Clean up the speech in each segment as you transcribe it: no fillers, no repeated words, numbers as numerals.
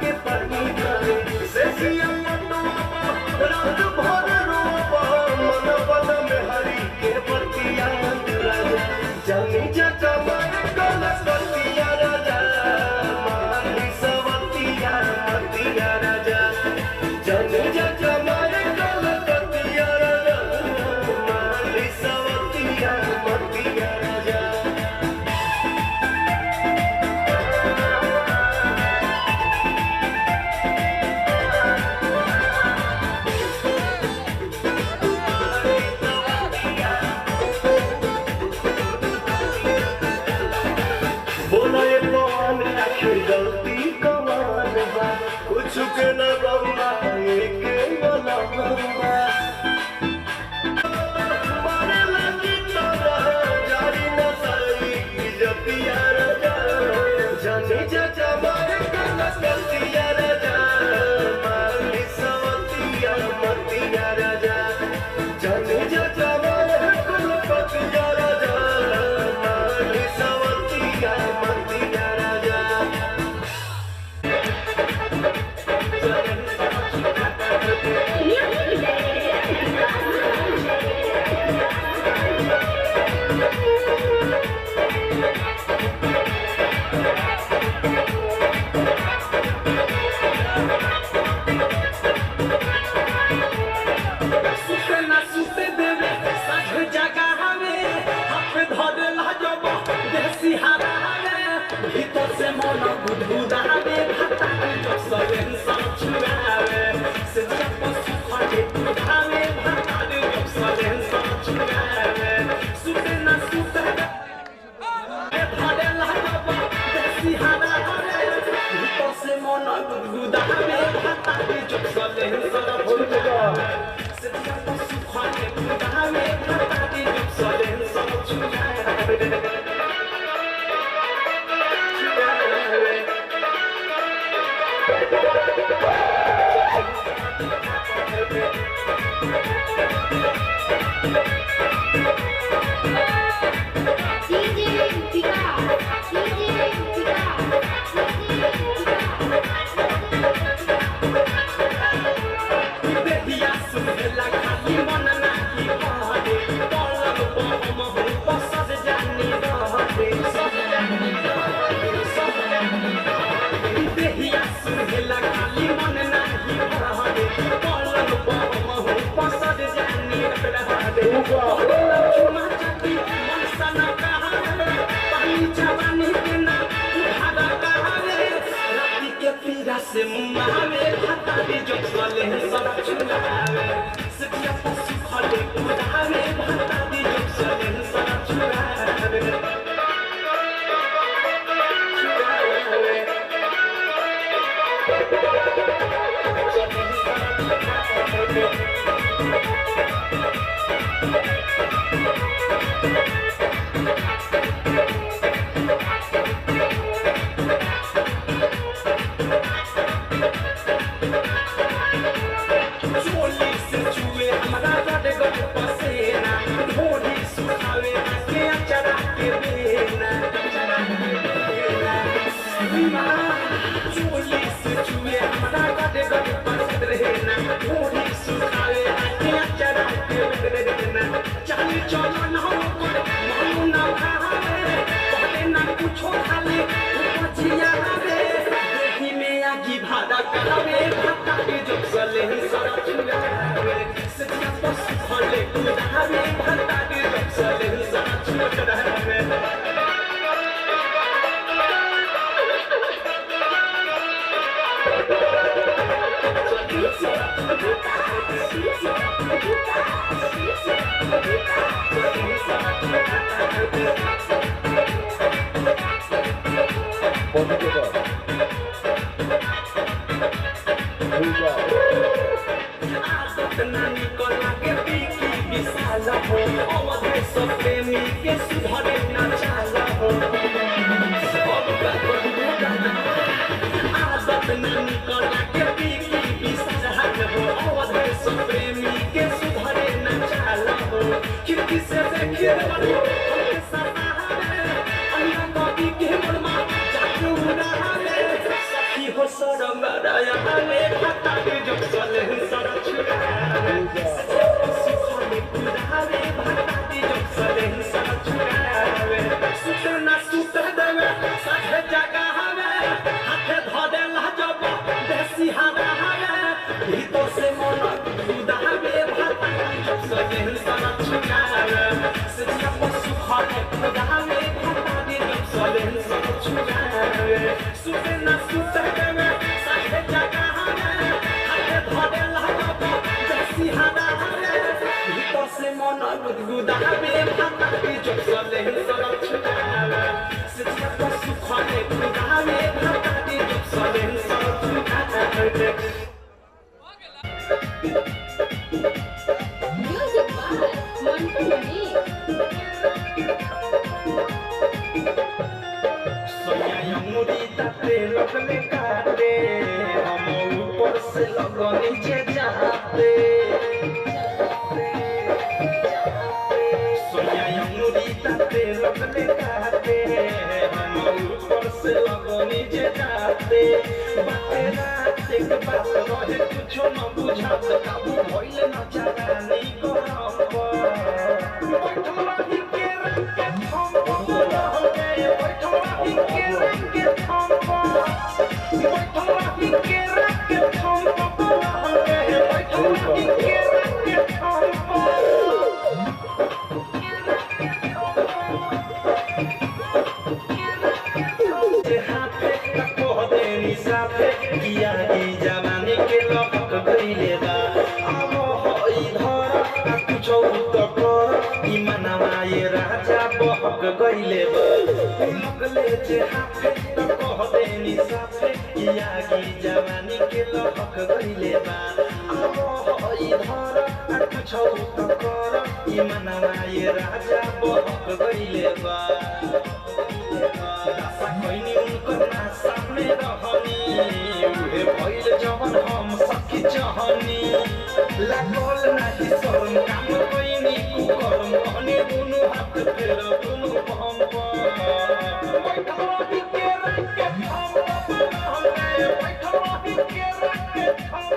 के पानी करे से सिया रात भर रोबा मन बद में हरी के पतिया राजा जमी जटा मारे गलत पतिया राजा मारी सवतिया मतिया राजा जमी जटा मारे गलत पतिया राजा मारी सवतिया मतिया राजा बोले पवन आखिर गलती कमान बा कुछ के न गौना एक गलबा मारे लगी तोरा जारी न सही इज्जतिया राजा जाने चाचा मारे गलत गलतिया राजा मारी सवतिया मतिया राजा जाने चाचा मारे गलत गलतिया राजा मारी सवतिया मतिया राजा सुते ना सुते देवे साझ जगह हमें हाथ धरे लाजब देसी हारा हमें भीतर से मन गुदगुदावे भाता जो सवेन सब छुआवे से जब सुखले उठावे भाता जो सवेन सब छुआवे सुते ना सुते धरे लाजब देसी हारा हमें भीतर से मन गुदगुदावे भाता जो सवेन सब छुआवे से जब सुखले उठावे भाता जो सवेन सब छुआवे देहिया सुनेला खाली मन नाही बहरे तलब बम हो पसद जानी रहरे सब जानी रहरे सब जानी रहरे देहिया सुनेला खाली मन नाही बहरे तलब बम हो पसद जानी रहरे चुमा चटी मन सना कहारे पानी जवानी के ना उधारा कहारे राती के पीरा से मुंह में भाता जो चले सब छुआवे सतिया पशु खले उड़ावे भाता जो चले सब छुआवे चोली से छुए हमरा गड़ गड़ पसेना ढोली सुखावे के अचरा के बेना चोली से छुए हमरा गड़ गड़ पसेना ढोली सुखावे के अचरा के बेना चली चलो ना कर मालू ना भावे कहले ना कुछो खाले पछिया रे देखी में आगी भाड़ा कहवे भाता जो चले सब छुआवे सतिया पशु खले उड़ावे भाता जो चले सब छुआवे आदत नानी को लागे पीकी विशाल हो अवधे सब प्रेमी के सुधरे ना चाला हो आदत नानी को लागे पीकी विशाल हो अवधे सब प्रेमी के सुधरे ना चाला हो खिड़की से देखे बनो हमके सतावे अन्ना कभी के मनमा जाके उड़ावे सखी हो सरमराया ने भातारी जब चले सर छुड़ावे सुखाने पुरावे भातारी जब चले सर छुड़ावे सुतना सुता देवे साथे जगह हवे हाथे धरे लाजब देसी हारा हवे भीतर से मन उदावे भातारी जब चले सर छुड़ावे सचिया पशु खाने पुरावे भातारी जब चले सर छुड़ावे सुतना सुता देवे साथे जगह हवे हाथे धरे लाजब देसी हारा हवे भीतर से मन उदावे भातारी जब चले सर छुड़ावे सचिया पशु खाने पुरावे भातारी जब चले सर छुड़ावे Music by Mantu Mani. Sonia यमुरी ताते लगले काटे हम ऊपर से लगो नीचे जाते सोनिया यमुरी ताते लगले काटे हम ऊपर से लगो नीचे जाते बाते रात एक बात रहे कुछो न बुझात काबू भइले न जानी करम बैठला ही के रंग के हम बोला हो गए बैठला ही के रंग के हम बैठला ही के रंग के हम बोला हो गए बैठला ही के रंग के हम हाथे को देनी साथे किया की जवानी के लपक गइले बा अब होई धर कुछ तो कर ई मनवा ये राजा बहक गइले बा लगले जे हाथे को देनी साथे किया की जवानी के लपक गइले बा अब होई धर कुछ तो कर ई मनवा ये राजा बहक गइले बा कोइनी उनको ना सामने रहनी उहे भइल जवन हम सखी चाहनी लागल नाही शरम काम कोइनी कुकर्म कहनी दुनु हाथ फेर दुनु हम बैठला ही के रंग के हम बैठला ही के रंग के हम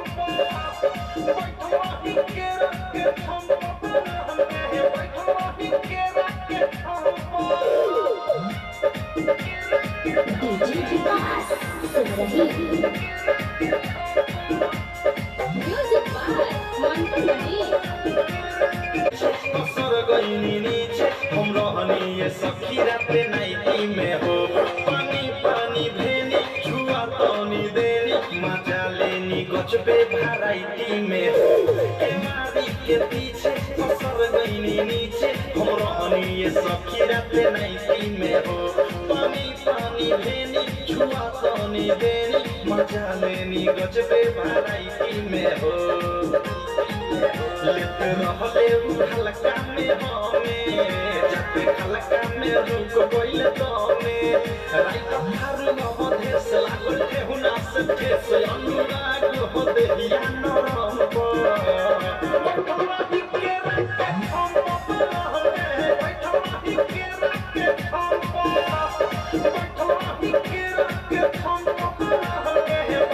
बैठला ही के रंग के हम बैठला ही के रंग के हम DJ Vikas Surahi. Music by Mantu Mani. सर गइनी नीचे हम रहनी ये सखी राते नाइटी में हो पानी पानी भेनी छुआ तनी देनी मजा लेनी गच पे वैरायटी में हो एमारी के पीछे सर गइनी नीचे हम रहनी ये सखी राते नाइटी में हो पानी पानी भेनी छुआ तनी देनी मजा लेनी गच पे वैरायटी में हो लेते रहले हल्का में हमें जाते हल्का में रुक गइल तमे राइत थारु मधे से लागल ठेहुना से ठेस अनुराग हो देहिया नरम बैठला ही के रंग के हम बैठला ही के रंग के हम बैठला ही के रंग के हम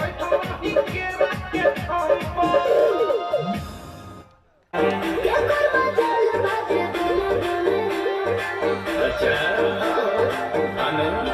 बैठला ही के रंग के हम अच्छा आनंद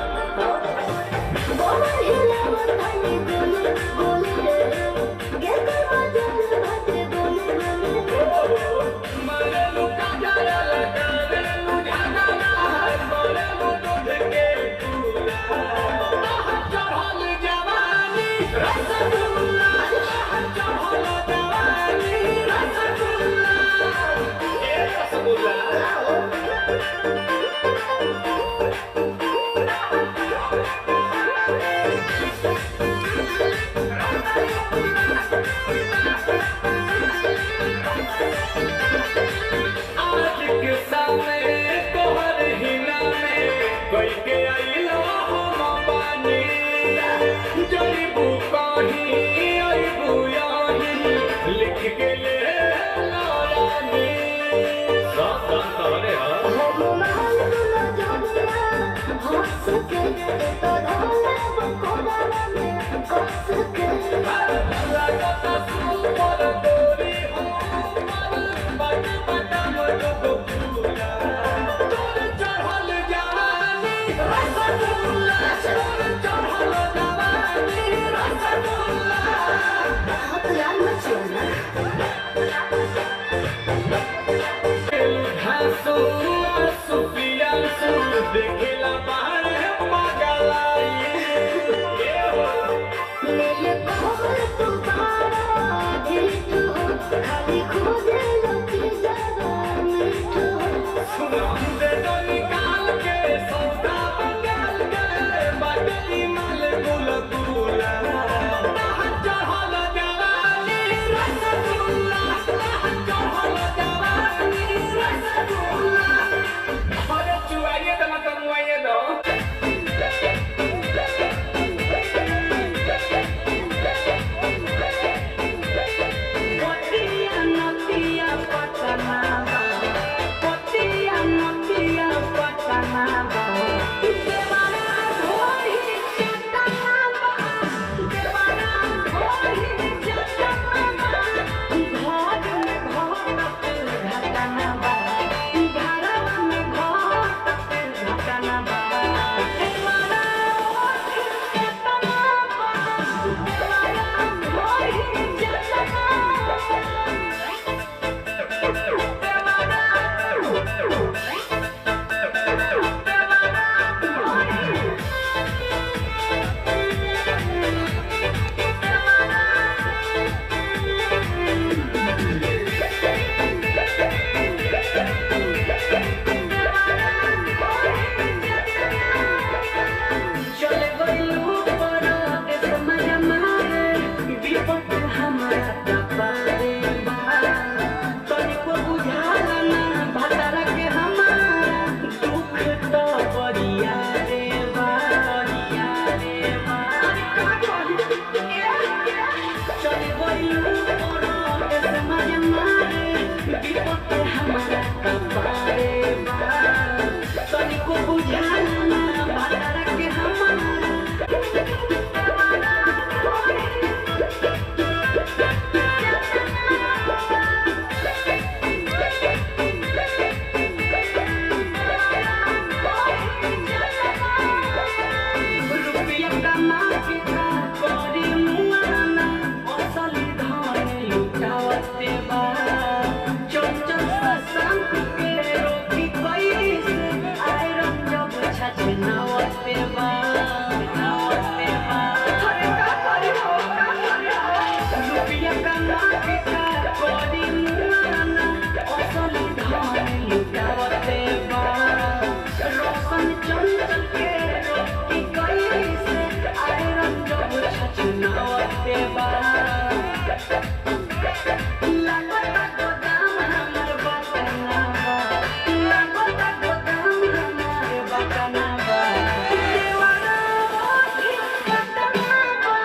Hãy subscribe cho kênh Ghiền Mì Gõ để không bỏ lỡ những video hấp dẫn। दे दो निकाल के सौदा बंगाल के बाटली माल गुल गुला चढ़ल जवानी रसगुल्ला चढ़ल जवानी रसगुल्ला अरे चुआइए तो मत मुआइए दो पतिया नतिया पटना पतिया नतिया पटना देवाना ढोही चटना देवाना ढोही चटना घर में घटत घटना घरवा में घटत घटना देवाना चटना देवाना ढोही चटना चले गइलू परदेस माया मारे विपत हमरा कपारे बा तनिको बुझाला ना भतारा के हमारा दुख तो बरिया रे बा अरे का कही चले गइलू परदेस माया मारे विपत हमरा कपारे बा तनिको बुझाला ना भतारा के हमारा रुपया कमा के का करी मुआना असली धन लुटावते बा चंचल संग के रोकी कैसे आयरन जब छछनावते बा नावते बा अरे का करी हो रुपया कमा के का करी मुआना असली धन लुटावते बा रोशन चंचल के रोकी कैसे आयरन जब छछनावते बा लागता गोदाम हमर बटना बा लागता गोदाम हमर बटना बा देवाना ढोही चटना बा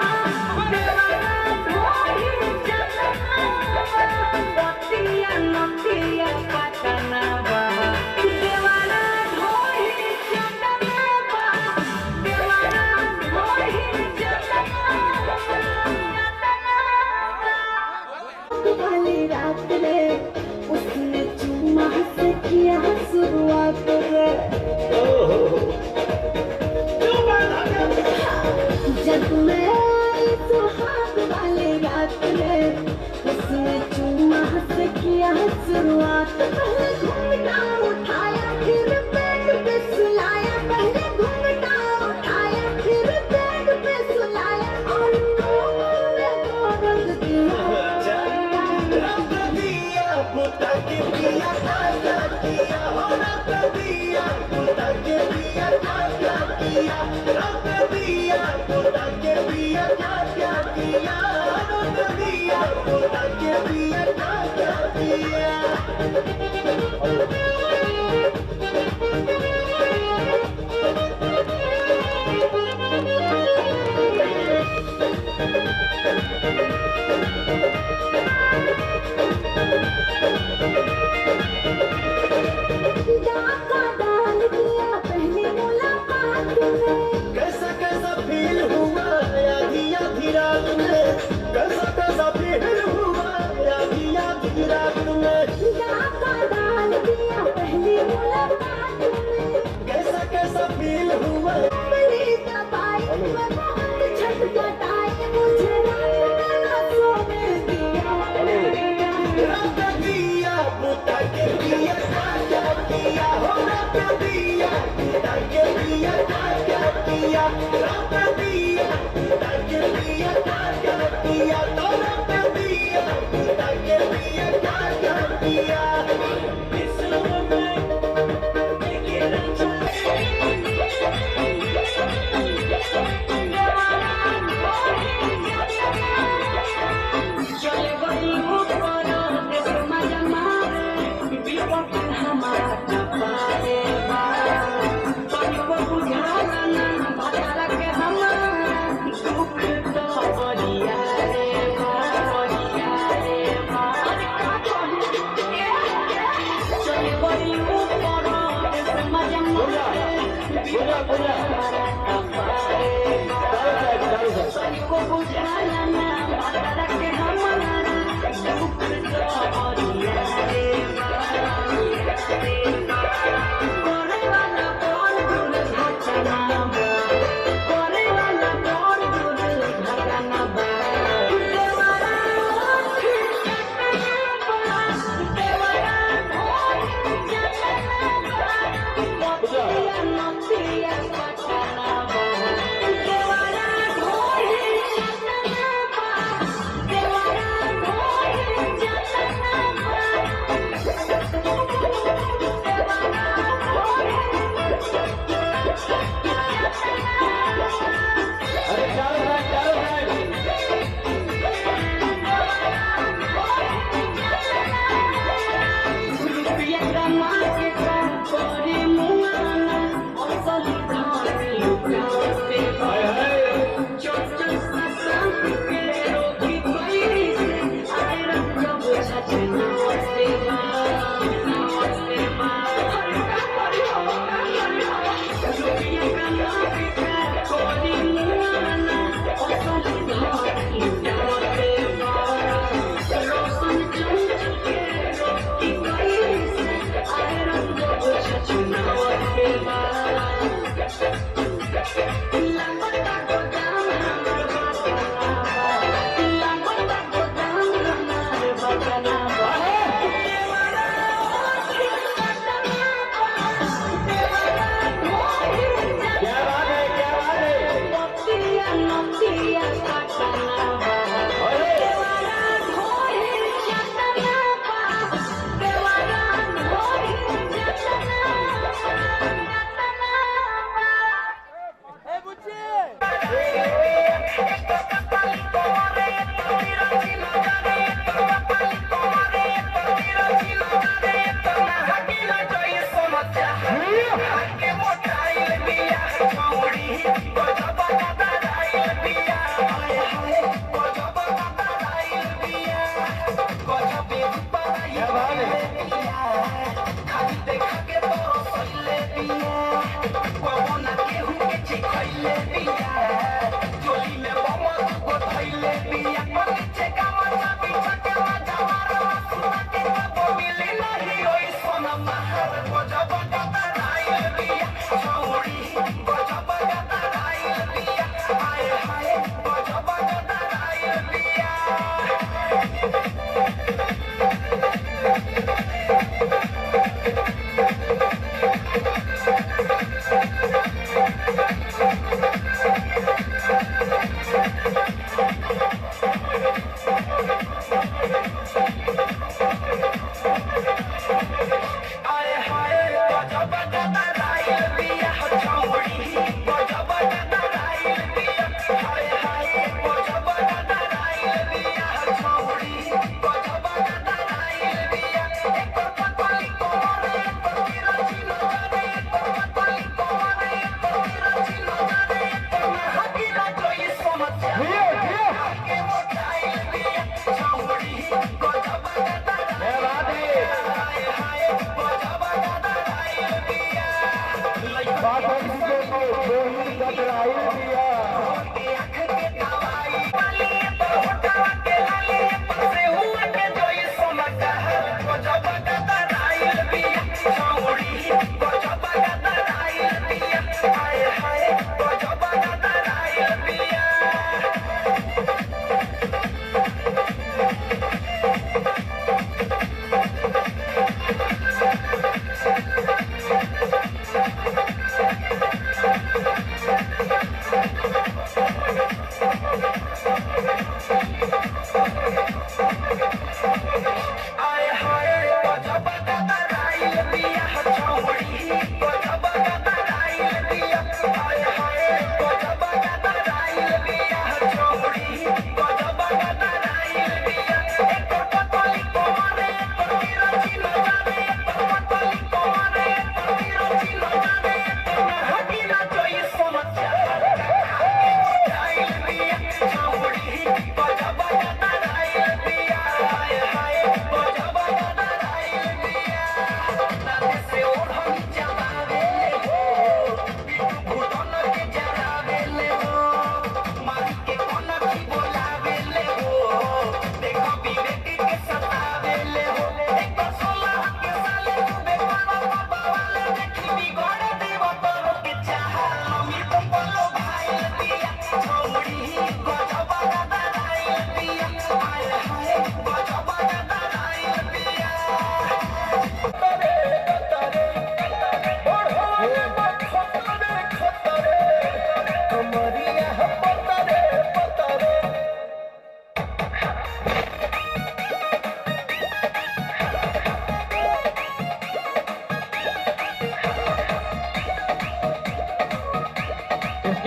देवाना ढोही चटना पतिया नतिया पटना बा देवाना ढोही चटना बा देवाना ढोही चटना वाली रात में उसने चुम्मा से किया शुरुआत रे जब मैं आई सुहाग वाली रात में उसने चुम्मा से किया शुरुआत पहले घूंघटा उठाया फिर बेड पे सुलाया पहले घूंघटा उठाया फिर बेड पे सुलाया और मैंने तो रंग दिया डाका डाल दिया पहली मुलाकात में कैसा कैसा फील हुआ आधी आधी रात में कैसा कैसा फील हुआ आधी आधी रात में डाका डाल दिया पहली मुलाकात में कैसा कैसा फील हुआ मेरी दबाई मैं बहुत छटपटाई मुझे रात में ना सोने दिया रब दिया बुता के दिया क्या किया हो रब दिया बुता के दिया क्या किया रब दिया बुता के दिया क्या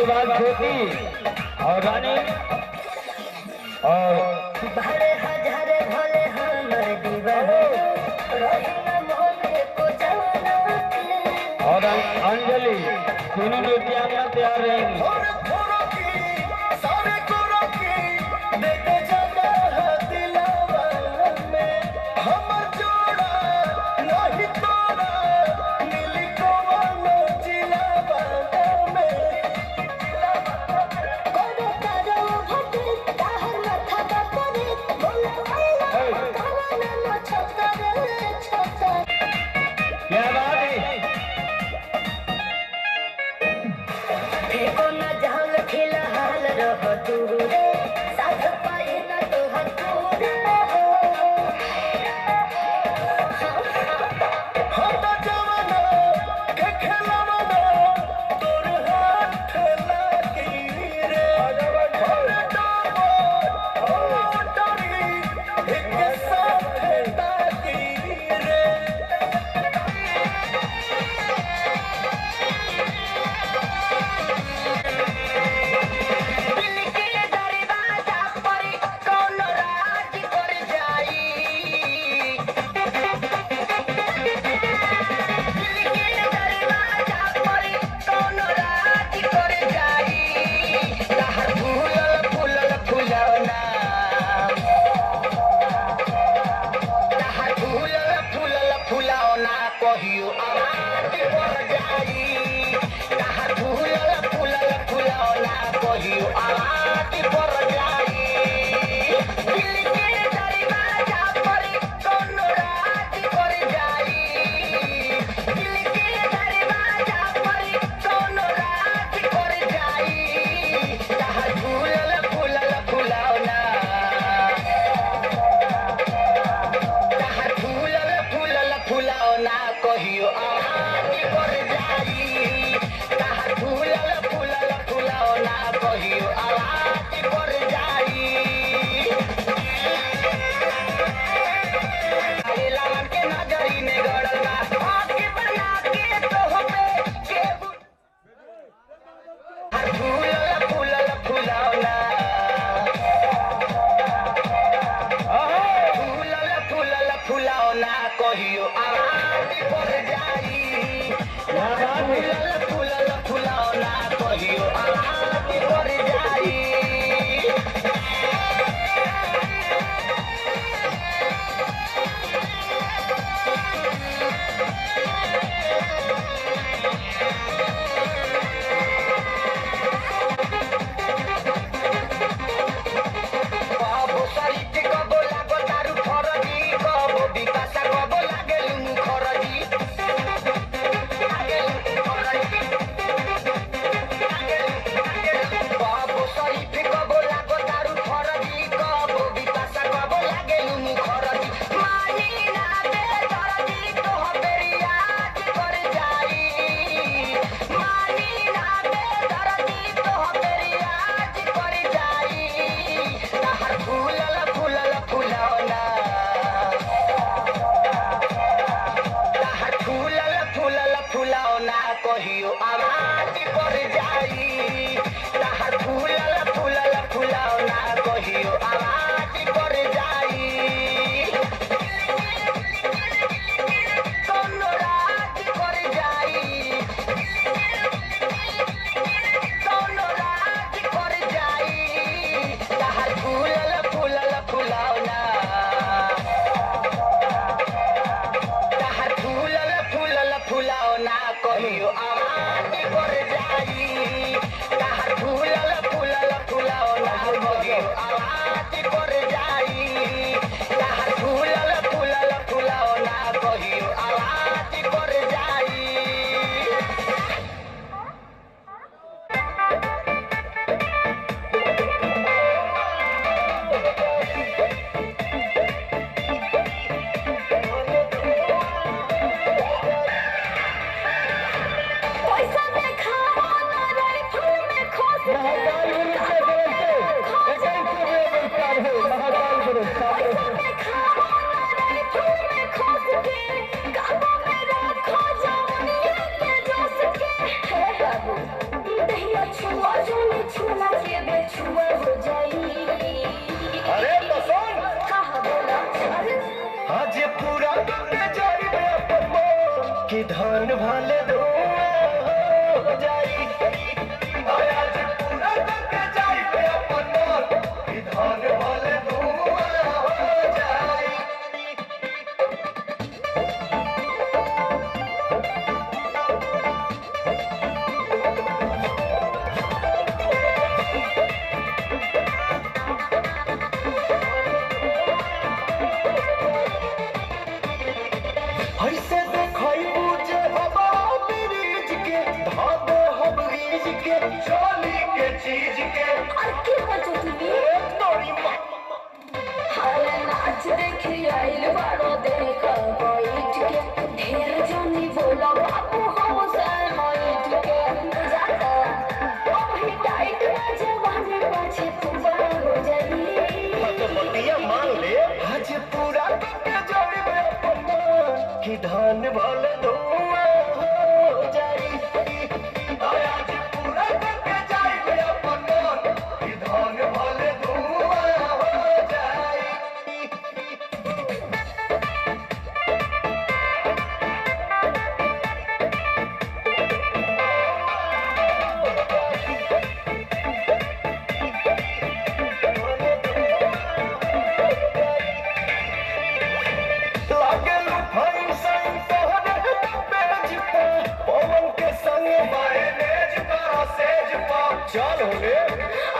उसके बाद ज्योति और रानी और भरे हजारे भोले हमर दीवाना रोहिना मोहन को जाना और अंजलि तीनों नृत्यांगना तैयार रहेंगी। क्या बात है? फेंको ना जहाल फिलहाल रहो दूर साथ पाए ना तो हथूर आवाज होले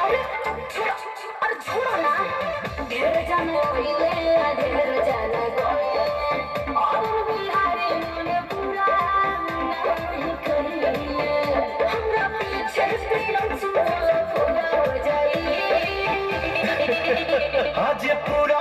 अरे छोड़ो ना ढेर जाने पहिले ढेर जाने गोले और बिहारी ने पूरा नहीं कहिले हमरा पीछे से पूरा हो जाई आज पूरा